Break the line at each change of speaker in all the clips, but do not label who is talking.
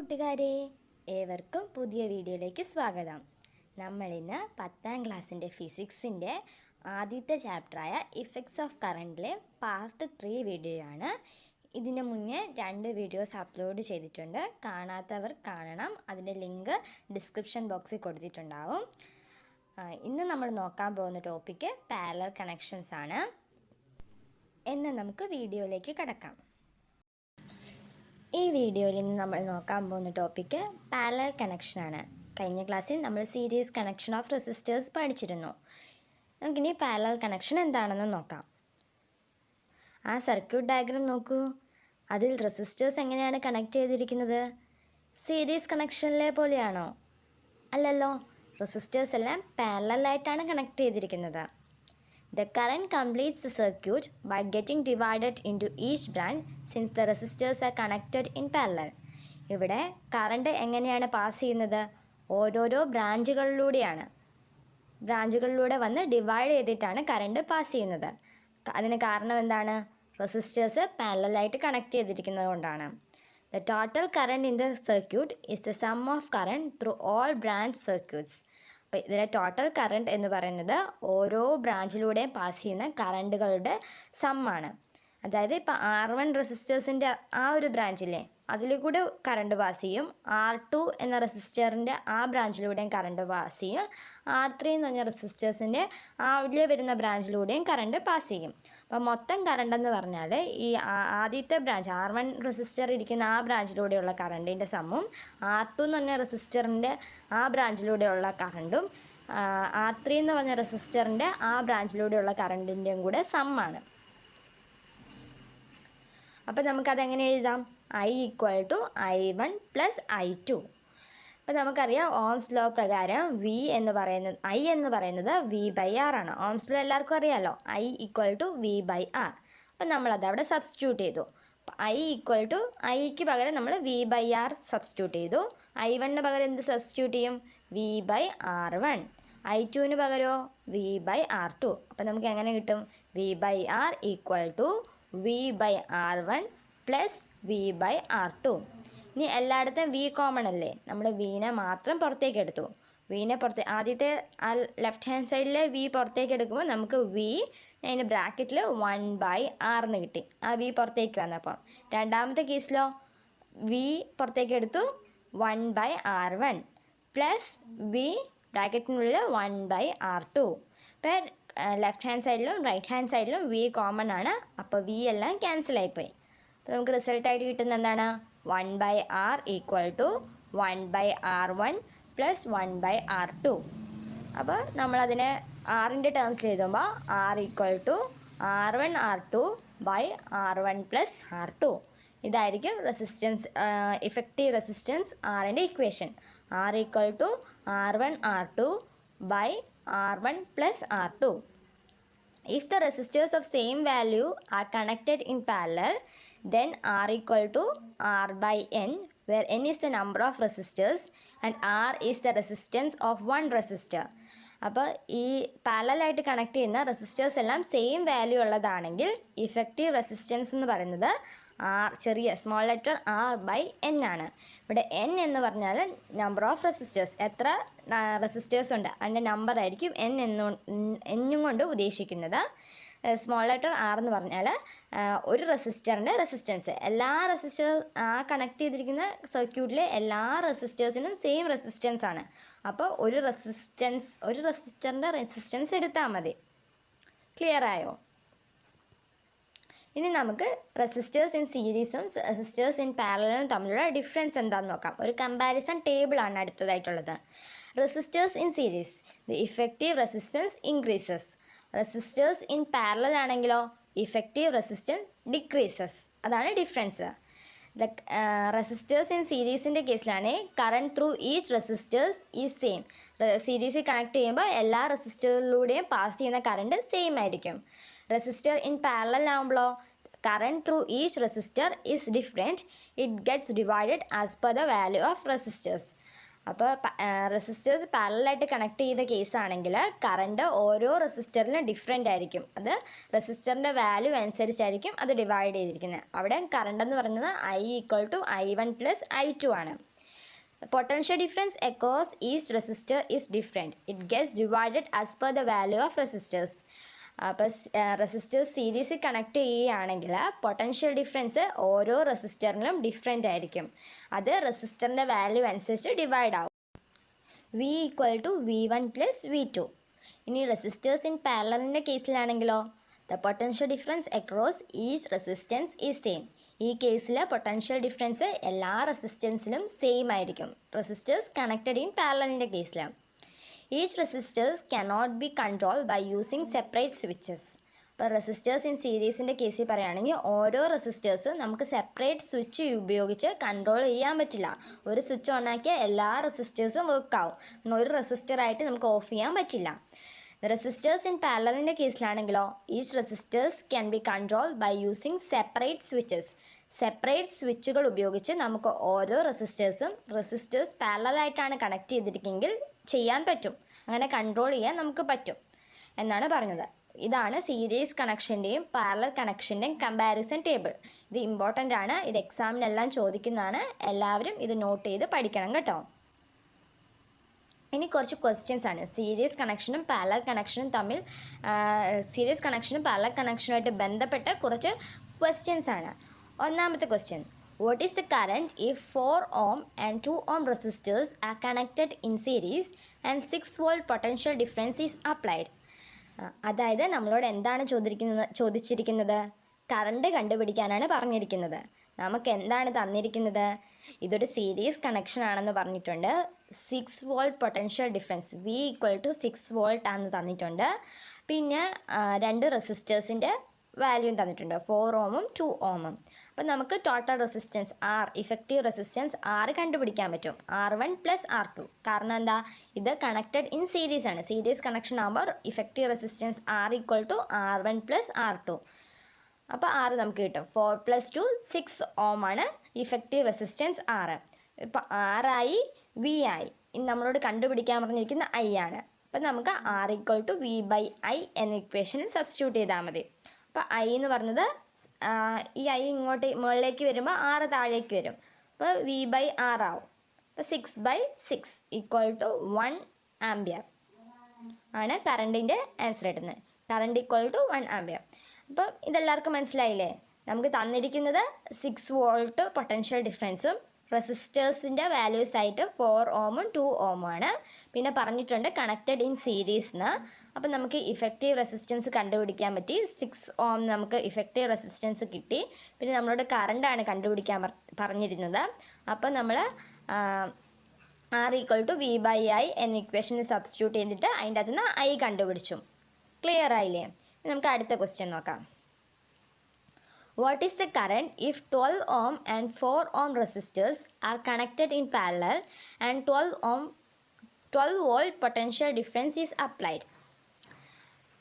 കൂട്ടുകാരെ, ഏവർക്കും പുതിയ വീഡിയോയിലേക്ക് സ്വാഗതം. നമ്മളിന്ന് 10ാം ക്ലാസ്സിൻ്റെ ഫിസിക്സിൻ്റെ ആദ്യത്തെ ചാപ്റ്ററായ ഇഫക്ട്സ് ഓഫ് കറണ്ടിലെ പാർട്ട് 3 വീഡിയോയാണ്. ഇതിന് മുന്നേ 2 വീഡിയോസ് അപ്ലോഡ് ചെയ്തിട്ടുണ്ട്. കാണാത്തവർ കാണണം. അതിൻ്റെ ലിങ്ക് ഡിസ്ക്രിപ്ഷൻ ബോക്സിൽ കൊടുത്തിട്ടുണ്ടാവും. ഇന്ന് നമ്മൾ നോക്കാൻ പോകുന്ന ടോപ്പിക്ക് പാരലൽ കണക്ഷൻസ് ആണ്. എന്ന് നമുക്ക് വീഡിയോയിലേക്ക് കടക്കാം. ഈ വീഡിയോയിൽ നിന്ന് നമ്മൾ നോക്കാൻ പോകുന്ന ടോപ്പിക്ക് പാരലൽ കണക്ഷനാണ്. കഴിഞ്ഞ ക്ലാസ്സിൽ നമ്മൾ സീരീസ് കണക്ഷൻ ഓഫ് റെസിസ്റ്റേഴ്സ് പഠിച്ചിരുന്നു. നമുക്കിനി പാരലൽ കണക്ഷൻ എന്താണെന്ന് നോക്കാം. ആ സർക്യൂട്ട് ഡയഗ്രാം നോക്കൂ. അതിൽ റെസിസ്റ്റേഴ്സ് എങ്ങനെയാണ് കണക്ട് ചെയ്തിരിക്കുന്നത്? സീരീസ് കണക്ഷനിലെ പോലെയാണോ? അല്ലല്ലോ. റെസിസ്റ്റേഴ്സ് എല്ലാം പാരലലായിട്ടാണ് കണക്ട് ചെയ്തിരിക്കുന്നത്. The current completes the circuit by getting divided into each branch since the resistors are connected in parallel. ഇവിടെ കറണ്ട് എങ്ങനെയാണ് പാസ് ചെയ്യുന്നത്? ഓരോരോ ബ്രാഞ്ചുകളിലൂടെ വന്ന് ഡിവൈഡ് ചെയ്തിട്ടാണ് കറണ്ട് പാസ് ചെയ്യുന്നത്. അതിന് കാരണം എന്താണ്? റെസിസ്റ്റേഴ്സ് പാരലലായിട്ട് കണക്ട് ചെയ്തിരിക്കുന്നത് കൊണ്ടാണ്. The total current in the circuit is the sum of current through all branch circuits. അപ്പോൾ ഇതിലെ ടോട്ടൽ കറണ്ട് എന്ന് പറയുന്നത് ഓരോ ബ്രാഞ്ചിലൂടെയും പാസ് ചെയ്യുന്ന കറണ്ടുകളുടെ സമ്മാണ്. അതായത് ഇപ്പോൾ R1 റെസിസ്റ്റേഴ്സിൻ്റെ ആ ഒരു ബ്രാഞ്ചില്ലേ, അതിൽ കൂടെ കറണ്ട് പാസ് ചെയ്യും. R2 എന്ന റെസിസ്റ്ററിൻ്റെ ആ ബ്രാഞ്ചിലൂടെയും കറണ്ട് പാസ് ചെയ്യും. R3 എന്ന് പറഞ്ഞ റെസിസ്റ്റേഴ്സിൻ്റെ അതിലെ വരുന്ന ബ്രാഞ്ചിലൂടെയും കറണ്ട് പാസ് ചെയ്യും. അപ്പോൾ മൊത്തം കറണ്ട് എന്ന് പറഞ്ഞാൽ ഈ ആദ്യത്തെ ബ്രാഞ്ച് R1 റെസിസ്റ്റർ ഇരിക്കുന്ന ആ ബ്രാഞ്ചിലൂടെയുള്ള കറണ്ടിൻ്റെ സമ്മും R2 എന്ന് പറഞ്ഞ റെസിസ്റ്ററിൻ്റെ ആ ബ്രാഞ്ചിലൂടെയുള്ള കറണ്ടും R3 എന്ന് പറഞ്ഞ റെസിസ്റ്ററിൻ്റെ ആ ബ്രാഞ്ചിലൂടെയുള്ള കറണ്ടിൻ്റെയും കൂടെ സമ്മാണ്. അപ്പോൾ നമുക്കതെങ്ങനെ എഴുതാം? I = I1 + I2. അപ്പോൾ നമുക്കറിയാം ഓംസ് ലോ പ്രകാരം I എന്ന് പറയുന്നത് V/R ആണ്. ഓംസ് ലോ എല്ലാവർക്കും അറിയാമല്ലോ. I = V/R. അപ്പോൾ നമ്മളത് അവിടെ സബ്സ്റ്റിറ്റ്യൂട്ട് ചെയ്തു. Iക്ക് പകരം നമ്മൾ V/R സബ്സ്റ്റിറ്റ്യൂട്ട് ചെയ്തു. I1ന് പകരം എന്ത് സബ്സ്റ്റിറ്റ്യൂട്ട് ചെയ്യും? V/R1. I2ന് പകരമോ V/R2. അപ്പോൾ നമുക്ക് എങ്ങനെ കിട്ടും? V/R = V/R1 + V/R2. ഇനി എല്ലായിടത്തും V കോമൺ അല്ലേ? നമ്മൾ Vനെ മാത്രം പുറത്തേക്ക് എടുത്തു. ആദ്യത്തെ ആ ലെഫ്റ്റ് ഹാൻഡ് സൈഡിലെ V പുറത്തേക്ക് എടുക്കുമ്പോൾ നമുക്ക് V അതിൻ്റെ ബ്രാക്കറ്റിൽ 1/R എന്ന് കിട്ടി. ആ V പുറത്തേക്ക് വന്നപ്പോൾ. രണ്ടാമത്തെ കേസിലോ V പുറത്തേക്ക് എടുത്തു, 1/R1 + V ബ്രാക്കറ്റിനുള്ളിൽ 1/R2. ഇപ്പോൾ ലെഫ്റ്റ് ഹാൻഡ് സൈഡിലും റൈറ്റ് ഹാൻഡ് സൈഡിലും V കോമൺ ആണ്. അപ്പോൾ V എല്ലാം ക്യാൻസൽ ആയിപ്പോയി. അപ്പോൾ നമുക്ക് റിസൾട്ടായിട്ട് കിട്ടുന്ന എന്താണ്? 1/R = 1/R1 + 1/R2. അപ്പോൾ നമ്മളതിനെ ആറിൻ്റെ ടേംസിൽ എഴുതുമ്പോൾ R = R1R2 / R1 + R2. ഇതായിരിക്കും റെസിസ്റ്റൻസ്, ഇഫക്റ്റീവ് റെസിസ്റ്റൻസ് Rൻ്റെ equation. R = R1R2 / R1 + R2. If the resistors of same value are connected in parallel, then R = R/N, where N is the number of resistors and R is the resistance of one resistor. അപ്പോൾ ഈ പാരലലായിട്ട് connect ചെയ്യുന്ന resistors എല്ലാം same value ഉള്ളതാണെങ്കിൽ effective resistance എന്ന് പറയുന്നത് ചെറിയ small letter R/N ആണ്. ഇവിടെ N എന്ന് പറഞ്ഞാൽ നമ്പർ ഓഫ് റെസിസ്റ്റേഴ്സ്, എത്ര റെസിസ്റ്റേഴ്സ് ഉണ്ട് അതിൻ്റെ നമ്പർ ആയിരിക്കും എന്നും കൊണ്ട് ഉദ്ദേശിക്കുന്നത്. സ്മോൾ ലെറ്റർ R എന്ന് പറഞ്ഞാൽ ഒരു റെസിസ്റ്ററിൻ്റെ റെസിസ്റ്റൻസ്. എല്ലാ കണക്ട് ചെയ്തിരിക്കുന്ന സർക്യൂട്ടിലെ എല്ലാ റെസിസ്റ്റേഴ്സിനും സെയിം റെസിസ്റ്റൻസ് ആണ്. അപ്പോൾ ഒരു റെസിസ്റ്ററിൻ്റെ റെസിസ്റ്റൻസ് എടുത്താൽ മതി. ക്ലിയർ ആയോ? ഇനി നമുക്ക് റെസിസ്റ്റേഴ്സ് ഇൻ സീരീസും റെസിസ്റ്റേഴ്സ് ഇൻ പാരലലും തമ്മിലുള്ള ഡിഫറൻസ് എന്താണെന്ന് നോക്കാം. ഒരു കമ്പാരിസൺ ടേബിളാണ് അടുത്തതായിട്ടുള്ളത്. Resistors in series, the effective resistance increases. Resistors in parallel ആണെങ്കിലോ ഇഫക്റ്റീവ് റെസിസ്റ്റൻസ് ഡിക്രീസസ്. അതാണ് ഡിഫറൻസ്. റെസിസ്റ്റേഴ്സ് ഇൻ സീരീസിൻ്റെ കേസിലാണ് current through each resistors is same. സീരീസിൽ കണക്ട് ചെയ്യുമ്പോൾ എല്ലാ റെസിസ്റ്ററിലൂടെയും പാസ് ചെയ്യുന്ന കറണ്ട് സെയിം ആയിരിക്കും. റെസിസ്റ്റർ ഇൻ പാരലൽ ആകുമ്പോഴോ current through each resistor is different. It gets divided as per the value of resistors. അപ്പോൾ റെസിസ്റ്റേഴ്സ് പാരലലായിട്ട് കണക്ട് ചെയ്ത കേസാണെങ്കിൽ കറണ്ട് ഓരോ റെസിസ്റ്ററിലും ഡിഫറെൻ്റ് ആയിരിക്കും. അത് റെസിസ്റ്ററിൻ്റെ വാല്യൂ അനുസരിച്ചായിരിക്കും അത് ഡിവൈഡ് ചെയ്തിരിക്കുന്നത്. അവിടെ കറണ്ട് എന്ന് പറയുന്നത് I = I1 + I2 ആണ്. The potential difference across each resistor is different. It gets divided as per the value of resistors. അപ്പോൾ റെസിസ്റ്റേഴ്സ് സീരീസിൽ കണക്ട് ചെയ്യുകയാണെങ്കിൽ പൊട്ടൻഷ്യൽ ഡിഫറൻസ് ഓരോ റെസിസ്റ്ററിലും ഡിഫറെൻ്റ് ആയിരിക്കും. അത് റെസിസ്റ്ററിൻ്റെ വാല്യൂ അനുസരിച്ച് ഡിവൈഡ് ആവും. V equal to V1 plus V2. ഇനി റെസിസ്റ്റേഴ്സ് ഇൻ പാരലലിൻ്റെ കേസിലാണെങ്കിലോ the potential difference across each resistance is same. ഈ കേസിൽ പൊട്ടൻഷ്യൽ ഡിഫറൻസ് എല്ലാ റെസിസ്റ്റൻസിലും സെയിം ആയിരിക്കും. റെസിസ്റ്റേഴ്സ് കണക്റ്റഡ് ഇൻ പാരലലിൻ്റെ കേസിലാണ്. Each resistors cannot be controlled by using separate switches. അപ്പോൾ റെസിസ്റ്റേഴ്സ് ഇൻ സീരീസിൻ്റെ കേസിൽ പറയുകയാണെങ്കിൽ ഓരോ റെസിസ്റ്റേഴ്സും നമുക്ക് സെപ്പറേറ്റ് സ്വിച്ച് ഉപയോഗിച്ച് കൺട്രോൾ ചെയ്യാൻ പറ്റില്ല. ഒരു സ്വിച്ച് ഓണാക്കിയാൽ എല്ലാ റെസിസ്റ്റേഴ്സും വർക്കാവും. ഒരു റെസിസ്റ്ററായിട്ട് നമുക്ക് ഓഫ് ചെയ്യാൻ പറ്റില്ല. റെസിസ്റ്റേഴ്സ് ഇൻ പാരലലിൻ്റെ കേസിലാണെങ്കിലോ each resistors can be control by using separate switches. Separate സ്വിച്ചുകൾ ഉപയോഗിച്ച് നമുക്ക് ഓരോ റെസിസ്റ്റേഴ്സ് പാരലലായിട്ടാണ് കണക്ട് ചെയ്തിരിക്കുമെങ്കിൽ ചെയ്യാൻ പറ്റും. അങ്ങനെ കൺട്രോൾ ചെയ്യാൻ നമുക്ക് പറ്റും എന്നാണ് പറഞ്ഞത്. ഇതാണ് സീരീസ് കണക്ഷൻ്റെയും പാരലൽ കണക്ഷൻ്റെയും കമ്പാരിസൺ ടേബിൾ. ഇത് ഇമ്പോർട്ടൻ്റ് ആണ്. ഇത് എക്സാമിനെല്ലാം ചോദിക്കുന്നതാണ്. എല്ലാവരും ഇത് നോട്ട് ചെയ്ത് പഠിക്കണം കേട്ടോ. ഇനി കുറച്ച് ക്വസ്റ്റ്യൻസ് ആണ്. സീരീസ് കണക്ഷനും പാരലൽ കണക്ഷനും തമ്മിൽ സീരീസ് കണക്ഷനും പാരലൽ കണക്ഷനുമായിട്ട് ബന്ധപ്പെട്ട കുറച്ച് ക്വസ്റ്റ്യൻസ് ആണ്. ഒന്നാമത്തെ question, what is the current if 4 ohm and 2 ohm resistors are connected in series and 6 volt potential difference is applied? അതായത് നമ്മളോട് എന്താണ് ചോദിച്ചിരിക്കുന്നത്? കറണ്ട് കണ്ടുപിടിക്കാനാണ് പറഞ്ഞിരിക്കുന്നത്. നമുക്ക് എന്താണ് തന്നിരിക്കുന്നത്? ഇതൊരു സീരീസ് കണക്ഷൻ ആണെന്ന് പറഞ്ഞിട്ടുണ്ട്. 6 volt potential difference V equal to 6 volt ആണെന്ന് തന്നിട്ടുണ്ട്. പിന്നെ രണ്ട് റെസിസ്റ്റേഴ്സിൻ്റെ വാല്യൂം തന്നിട്ടുണ്ട്, 4 ohmഉം 2 ohmഉം. അപ്പം നമുക്ക് total resistance R, effective resistance R കണ്ടുപിടിക്കാൻ പറ്റും. R1 plus R2. കാരണം എന്താ, ഇത് കണക്റ്റഡ് ഇൻ സീരീസ് ആണ്. സീരീസ് കണക്ഷൻ ആകുമ്പോൾ effective resistance R equal to R1 plus R2. അപ്പോൾ R നമുക്ക് കിട്ടും. 4 + 2 6 ohm ആണ് ഇഫക്റ്റീവ് റെസിസ്റ്റൻസ് R. ഇപ്പം R ആയി, V ആയി. ഇനി നമ്മളോട് കണ്ടുപിടിക്കാൻ പറഞ്ഞിരിക്കുന്ന I ആണ്. അപ്പം നമുക്ക് R ഈക്വൽ ടു V/I എന്ന ഇക്വേഷനിൽ സബ്സ്റ്റിറ്റ്യൂട്ട് ചെയ്താൽ മതി. അപ്പോൾ I എന്ന് പറഞ്ഞത് ഈ I ഇങ്ങോട്ട് മുകളിലേക്ക് വരുമ്പോൾ R താഴേക്ക് വരും. അപ്പോൾ V/R ആവും. അപ്പോൾ 6/6 ഈക്വൽ ടു 1 ആംപിയർ ആണ് കറണ്ടിൻ്റെ ആൻസർ കിട്ടുന്നത്. Current equal to 1 ampere. അപ്പം ഇതെല്ലാവർക്കും മനസ്സിലായില്ലേ? നമുക്ക് തന്നിരിക്കുന്നത് 6 വോൾട്ട് പൊട്ടൻഷ്യൽ ഡിഫറൻസും റെസിസ്റ്റേഴ്സിൻ്റെ വാല്യൂസ് ആയിട്ട് 4 ohmഉം 2 ohmഉം ആണ്. പിന്നെ പറഞ്ഞിട്ടുണ്ട് കണക്റ്റഡ് ഇൻ സീരീസ്ന്ന്. അപ്പം നമുക്ക് ഇഫക്റ്റീവ് റെസിസ്റ്റൻസ് കണ്ടുപിടിക്കാൻ പറ്റി. 6 ohm നമുക്ക് ഇഫക്റ്റീവ് റെസിസ്റ്റൻസ് കിട്ടി. പിന്നെ നമ്മളോട് കറണ്ടാണ് കണ്ടുപിടിക്കാൻ പറഞ്ഞിരുന്നത്. അപ്പം നമ്മൾ R ഈക്വൽ ടു V/I എന്ന ഇക്വേഷനിൽ സബ്സ്റ്റിറ്റ്യൂട്ട് ചെയ്തിട്ട് അതിൻ്റെ അകത്ത് നിന്ന് I കണ്ടുപിടിച്ചു. ക്ലിയർ ആയില്ലേ? നമുക്ക് അടുത്ത ക്വസ്റ്റ്യൻ നോക്കാം. What is the current if 12 ohm and 4 ohm resistors are connected in parallel and 12 volt potential difference is applied?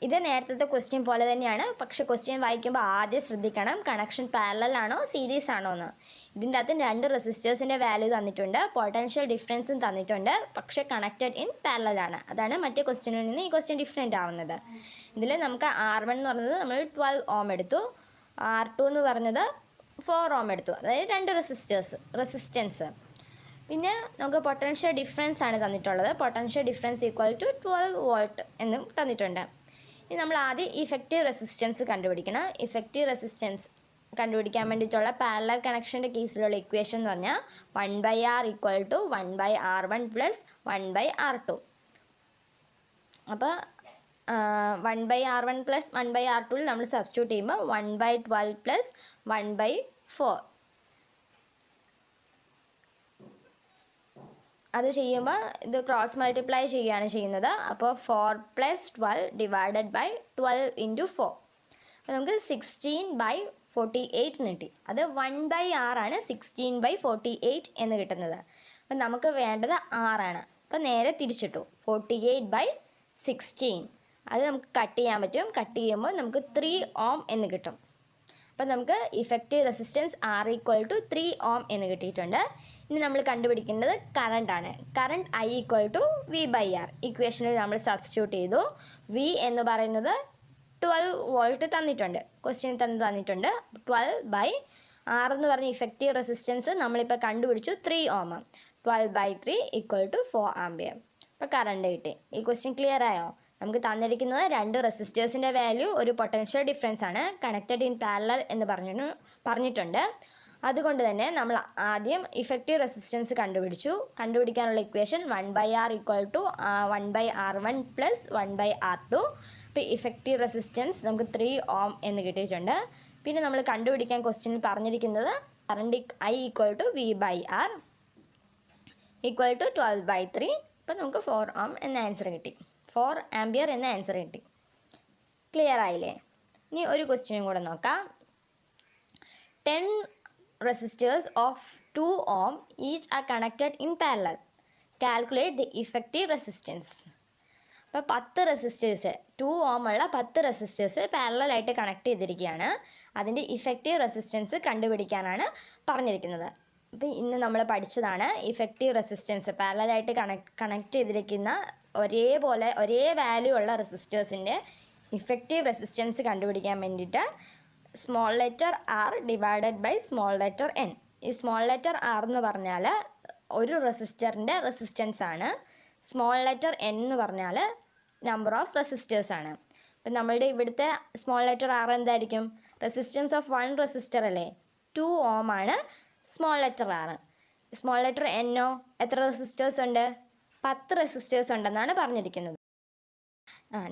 ഇത് നേരത്തെ ക്വസ്റ്റ്യൻ പോലെ തന്നെയാണ്. പക്ഷേ ക്വസ്റ്റ്യൻ വായിക്കുമ്പോൾ ആദ്യം ശ്രദ്ധിക്കണം കണക്ഷൻ പാരലൽ ആണോ സീരീസ് ആണോ എന്ന്. ഇതിൻ്റെ അകത്ത് രണ്ട് റെസിസ്റ്റേഴ്സിൻ്റെ വാല്യൂ തന്നിട്ടുണ്ട്, പൊട്ടൻഷ്യൽ ഡിഫറൻസും തന്നിട്ടുണ്ട്. പക്ഷേ കണക്റ്റഡ് ഇൻ പാരലൽ ആണ്. അതാണ് മറ്റേ ക്വസ്റ്റ്യനിൽ നിന്ന് ഈ ക്വസ്റ്റ്യൻ ഡിഫറെൻ്റ് ആവുന്നത്. ഇതിൽ നമുക്ക് R1 എന്ന് പറഞ്ഞത് നമ്മൾ 12 ohm എടുത്തു, R2 എന്ന് പറഞ്ഞത് 4 ohm എടുത്തു. അതായത് രണ്ട് റെസിസ്റ്റൻസ്. പിന്നെ നമുക്ക് പൊട്ടൻഷ്യൽ ഡിഫറൻസ് ആണ് തന്നിട്ടുള്ളത്. Potential difference equal to 12 volt എന്നും തന്നിട്ടുണ്ട്. ഇനി നമ്മൾ ആദ്യം ഇഫക്റ്റീവ് റെസിസ്റ്റൻസ് കണ്ടുപിടിക്കണം. ഇഫക്റ്റീവ് റെസിസ്റ്റൻസ് കണ്ടുപിടിക്കാൻ വേണ്ടിയിട്ടുള്ള പാരലൽ കണക്ഷൻ്റെ കേസിലുള്ള ഇക്വേഷൻ എന്ന് പറഞ്ഞാൽ 1/R equal to 1/R1 plus 1/R2. അപ്പോൾ 1/R1 പ്ലസ് 1/R2 നമ്മൾ സബ്സ്റ്റിറ്റ്യൂട്ട് ചെയ്യുമ്പോൾ 1/12 പ്ലസ് 1/4. അത് ചെയ്യുമ്പോൾ ഇത് ക്രോസ് മൾട്ടിപ്ലൈ ചെയ്യുകയാണ് ചെയ്യുന്നത്. അപ്പോൾ 4 + 12 ഡിവൈഡഡ് ബൈ 12 × 4. അപ്പോൾ നമുക്ക് 16/48 കിട്ടി. അത് 1/R ആണ് 16/48 എന്ന് കിട്ടുന്നത്. അപ്പം നമുക്ക് വേണ്ടത് R ആണ്. അപ്പം നേരെ തിരിച്ചിട്ടു 48/16. അത് നമുക്ക് കട്ട് ചെയ്യാൻ പറ്റും. കട്ട് ചെയ്യുമ്പോൾ നമുക്ക് 3 ohm എന്ന് കിട്ടും. അപ്പം നമുക്ക് effective resistance R equal to 3 ohm എന്ന് കിട്ടിയിട്ടുണ്ട്. ഇനി നമ്മൾ കണ്ടുപിടിക്കേണ്ടത് കറണ്ടാണ്. Current I equal to V/R. ഇക്വേഷനിൽ നമ്മൾ സബ്സ്റ്റിറ്റ്യൂട്ട് ചെയ്തു. V എന്ന് പറയുന്നത് 12 volt തന്നിട്ടുണ്ട്, ക്വസ്റ്റ്യൻ തന്നിട്ടുണ്ട്. 12/R എന്ന് പറഞ്ഞ ഇഫക്റ്റീവ് റെസിസ്റ്റൻസ് നമ്മളിപ്പോൾ കണ്ടുപിടിച്ചു 3 ohm. 12/3 equal to 4 ampere. അപ്പോൾ കറണ്ട് കിട്ടി. ഈ ക്വസ്റ്റ്യൻ ക്ലിയർ ആയോ? നമുക്ക് തന്നിരിക്കുന്നത് രണ്ട് റെസിസ്റ്റേഴ്സിൻ്റെ വാല്യൂ ഒരു പൊട്ടൻഷ്യൽ ഡിഫറൻസ് ആണ്, കണക്റ്റഡ് ഇൻ പാരലൽ എന്ന് പറഞ്ഞിട്ടുണ്ട്. അതുകൊണ്ട് തന്നെ നമ്മൾ ആദ്യം ഇഫക്റ്റീവ് റെസിസ്റ്റൻസ് കണ്ടുപിടിക്കാനുള്ള equation 1/R equal to 1/R1 plus 1/R2. ഇപ്പോൾ ഇഫക്റ്റീവ് റെസിസ്റ്റൻസ് നമുക്ക് 3 ഓം എന്ന് കിട്ടിയിട്ടുണ്ട്. പിന്നെ നമ്മൾ കണ്ടുപിടിക്കാൻ ക്വസ്റ്റ്യനിൽ പറഞ്ഞിരിക്കുന്നത് current I equal to V/R equal to 12/3. അപ്പോൾ നമുക്ക് 4 ഓം എന്ന ആൻസർ കിട്ടി, 4 ആംബിയർ എന്ന ആൻസർ കിട്ടി. ക്ലിയർ ആയില്ലേ? ഇനി ഒരു ക്വസ്റ്റ്യനും കൂടെ നോക്കാം. 10 resistors of 2 ohm each are connected in parallel. Calculate the effective resistance. അപ്പോൾ 10 റെസിസ്റ്റേഴ്സ് 2 ഓം ഉള്ള 10 റെസിസ്റ്റേഴ്സ് പാരലലായിട്ട് കണക്ട് ചെയ്തിരിക്കുകയാണ്. അതിൻ്റെ ഇഫക്റ്റീവ് റെസിസ്റ്റൻസ് കണ്ടുപിടിക്കാനാണ് പറഞ്ഞിരിക്കുന്നത്. അപ്പോൾ ഇന്ന് നമ്മൾ പഠിച്ചതാണ് ഇഫക്റ്റീവ് റെസിസ്റ്റൻസ്. പാരലലായിട്ട് കണക്ട് ചെയ്തിരിക്കുന്ന ഒരേ വാല്യൂ ഉള്ള റെസിസ്റ്റേഴ്സിൻ്റെ ഇഫക്റ്റീവ് റെസിസ്റ്റൻസ് കണ്ടുപിടിക്കാൻ വേണ്ടിയിട്ട് small letter r divided by small letter n. ഈ സ്മോൾ ലെറ്റർ ആർ എന്ന് പറഞ്ഞാൽ ഒരു റെസിസ്റ്ററിൻ്റെ റെസിസ്റ്റൻസ് ആണ്. സ്മോൾ ലെറ്റർ എൻ എന്ന് പറഞ്ഞാൽ നമ്പർ ഓഫ് റെസിസ്റ്റേഴ്സ് ആണ്. അപ്പം നമ്മളുടെ ഇവിടുത്തെ സ്മോൾ ലെറ്റർ ആർ എന്തായിരിക്കും? റെസിസ്റ്റൻസ് ഓഫ് 1 റെസിസ്റ്റർ അല്ലേ, 2 ഓം ആണ് small letter r. Small letter എന്നോ എത്ര റെസിസ്റ്റേഴ്സ് ഉണ്ട്? 10 റെസിസ്റ്റേഴ്സ് ഉണ്ടെന്നാണ് പറഞ്ഞിരിക്കുന്നത്.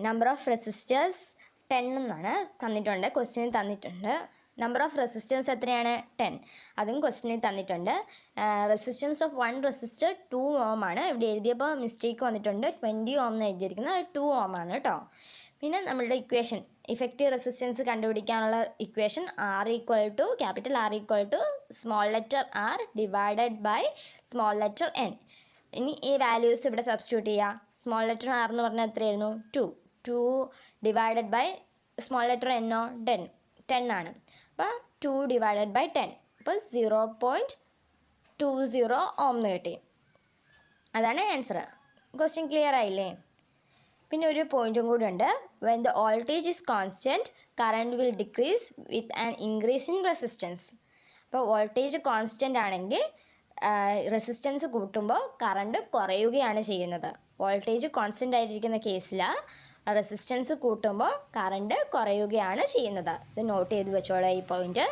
നമ്പർ ഓഫ് റെസിസ്റ്റേഴ്സ് 10 എന്നാണ് തന്നിട്ടുണ്ട്, ക്വസ്റ്റ്യനിൽ തന്നിട്ടുണ്ട്. നമ്പർ ഓഫ് റെസിസ്റ്റൻസ് എത്രയാണ്? 10. അതും ക്വസ്റ്റ്യനിൽ തന്നിട്ടുണ്ട്. റെസിസ്റ്റൻസ് ഓഫ് 1 റെസിസ്റ്റർ 2 ഓം ആണ്. ഇവിടെ എഴുതിയപ്പോൾ മിസ്റ്റേക്ക് വന്നിട്ടുണ്ട്, 20 ഓം എന്ന് എഴുതിയിരിക്കുന്നത്, അത് 2 ഓം ആണ് കേട്ടോ. പിന്നെ നമ്മളുടെ ഇക്വേഷൻ ഇഫക്റ്റീവ് റെസിസ്റ്റൻസ് കണ്ടുപിടിക്കാനുള്ള equation capital R equal to small letter r divided by small letter n. ഇനി ഈ വാല്യൂസ് ഇവിടെ സബ്സ്റ്റിറ്റ്യൂട്ട് ചെയ്യുക. സ്മോൾ ലെറ്റർ ആർ എന്ന് പറഞ്ഞാൽ എത്രയായിരുന്നു? 2 ഡിവൈഡഡ് ബൈ സ്മോൾ ലെറ്റർ എന്നോ 10 ആണ്. അപ്പോൾ 2 ഡിവൈഡഡ് ബൈ 10, അപ്പോൾ 0.20 ഓം എന്ന് കിട്ടി. അതാണ് ആൻസർ. ക്വസ്റ്റ്യൻ ക്ലിയർ ആയില്ലേ? പിന്നെ ഒരു പോയിൻറ്റും കൂടി ഉണ്ട്. When the voltage is constant current will decrease with an increase in resistance. അപ്പോൾ വോൾട്ടേജ് കോൺസ്റ്റൻ്റ് ആണെങ്കിൽ റെസിസ്റ്റൻസ് കൂട്ടുമ്പോൾ കറണ്ട് കുറയുകയാണ് ചെയ്യുന്നത്. വോൾട്ടേജ് കോൺസ്റ്റൻ്റ് ആയിരിക്കുന്ന കേസിൽ റെസിസ്റ്റൻസ് കൂട്ടുമ്പോൾ കറണ്ട് കുറയുകയാണ് ചെയ്യുന്നത്. ഇത് നോട്ട് ചെയ്ത് വെച്ചോളാം ഈ പോയിന്റ്.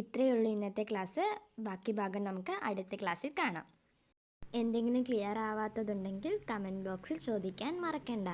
ഇത്രയേ ഉള്ളൂ ഇന്നത്തെ ക്ലാസ്. ബാക്കി ഭാഗം നമുക്ക് അടുത്ത ക്ലാസ്സിൽ കാണാം. എന്തെങ്കിലും ക്ലിയർ ആവാത്തതുണ്ടെങ്കിൽ കമൻറ്റ് ബോക്സിൽ ചോദിക്കാൻ മറക്കണ്ട.